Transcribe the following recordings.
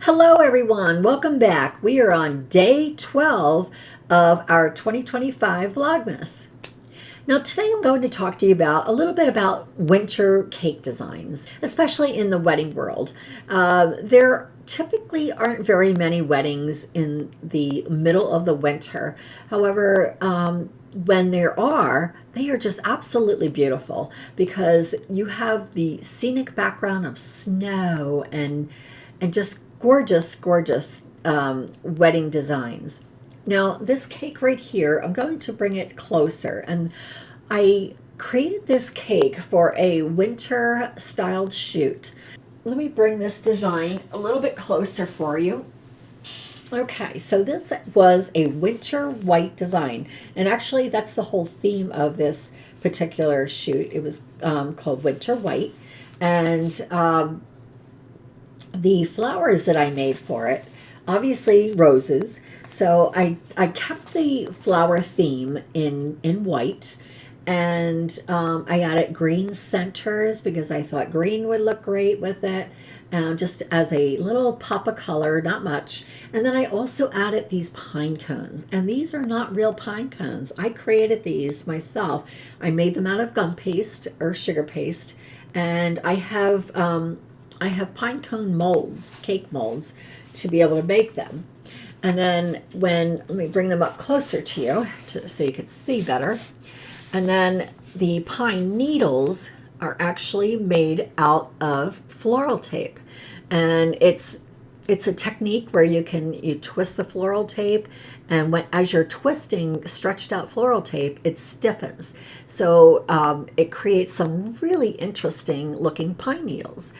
Hello everyone, welcome back. We are on day 12 of our 2025 Vlogmas. Now today I'm going to talk to you about a little bit about winter cake designs, especially in the wedding world. There typically aren't very many weddings in the middle of the winter. However, when there are, they are just absolutely beautiful because you have the scenic background of snow and just gorgeous wedding designs. Now this cake right here, I'm going to bring it closer, and I created this cake for a winter styled shoot. Let me bring this design a little bit closer for you. Okay, so this was a winter white design, and actually that's the whole theme of this particular shoot. It was called Winter White, and the flowers that I made for it, obviously roses. So I kept the flower theme in white, and I added green centers because I thought green would look great with it, just as a little pop of color, not much. And then I also added these pine cones, and these are not real pine cones. I created these myself. I made them out of gum paste or sugar paste, and I have pine cone molds, cake molds, to be able to make them. And then let me bring them up closer to you so you can see better. And then the pine needles are actually made out of floral tape. And it's a technique where you twist the floral tape, and as you're twisting stretched out floral tape, it stiffens. So it creates some really interesting looking pine needles.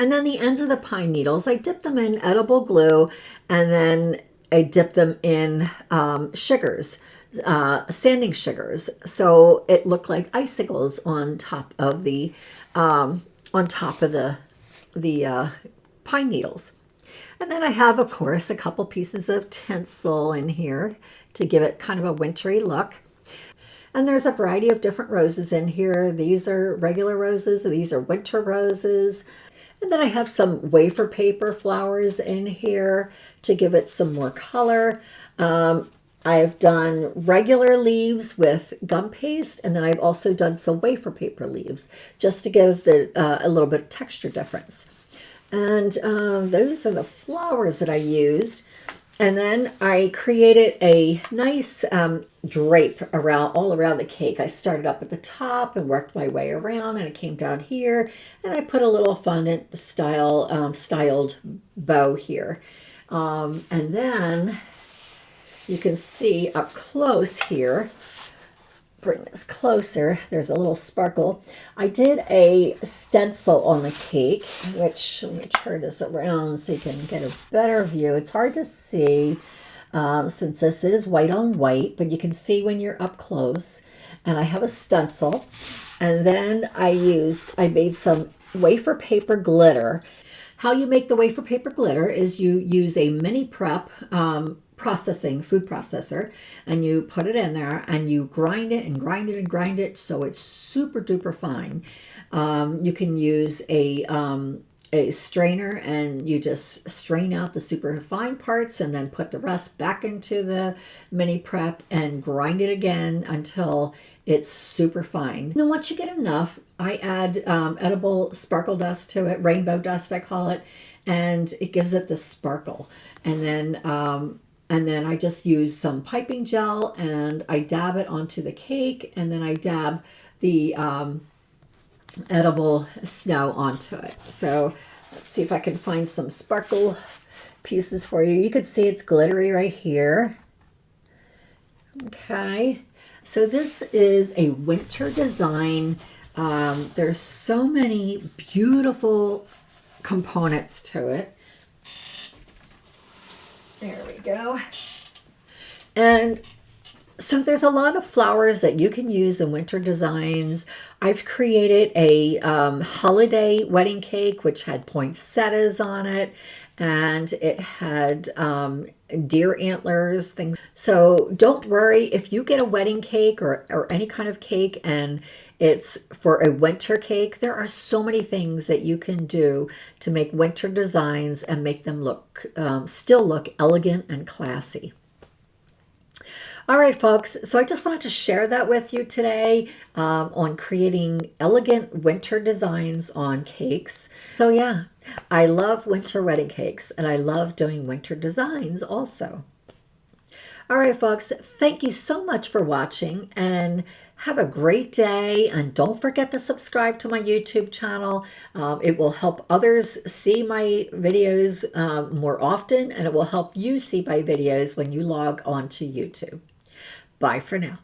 And then the ends of the pine needles, I dip them in edible glue, and then I dip them in sugars, sanding sugars, so it looked like icicles on top of the pine needles. And then I have, of course, a couple pieces of tinsel in here to give it kind of a wintry look. And there's a variety of different roses in here. These are regular roses. These are winter roses. And then I have some wafer paper flowers in here to give it some more color. I've done regular leaves with gum paste, and then I've also done some wafer paper leaves just to give a little bit of texture difference. And those are the flowers that I used. And then I created a nice drape all around the cake. I started up at the top and worked my way around, and I came down here, and I put a little fondant styled bow here. And then you can see up close here, bring this closer, there's a little sparkle. I did a stencil on the cake, which, let me turn this around so you can get a better view. It's hard to see since this is white on white, but you can see when you're up close. And I have a stencil, and then I made some wafer paper glitter. How you make the wafer paper glitter is you use a mini prep food processor, and you put it in there and you grind it so it's super duper fine. You can use a strainer, and you just strain out the super fine parts and then put the rest back into the mini prep and grind it again until it's super fine. Then once you get enough, I add edible sparkle dust to it, rainbow dust I call it, and it gives it the sparkle. And then I just use some piping gel, and I dab it onto the cake, and then I dab the edible snow onto it. So let's see if I can find some sparkle pieces for you. You can see it's glittery right here. Okay, so this is a winter design. There's so many beautiful components to it. There we go. And so there's a lot of flowers that you can use in winter designs. I've created a holiday wedding cake which had poinsettias on it, and it had deer antlers, things. So don't worry if you get a wedding cake or any kind of cake and it's for a winter cake. There are so many things that you can do to make winter designs and make them look still look elegant and classy. All right, folks, so I just wanted to share that with you today on creating elegant winter designs on cakes. So yeah, I love winter wedding cakes and I love doing winter designs also. All right, folks, thank you so much for watching and have a great day. And don't forget to subscribe to my YouTube channel. It will help others see my videos more often, and it will help you see my videos when you log on to YouTube. Bye for now.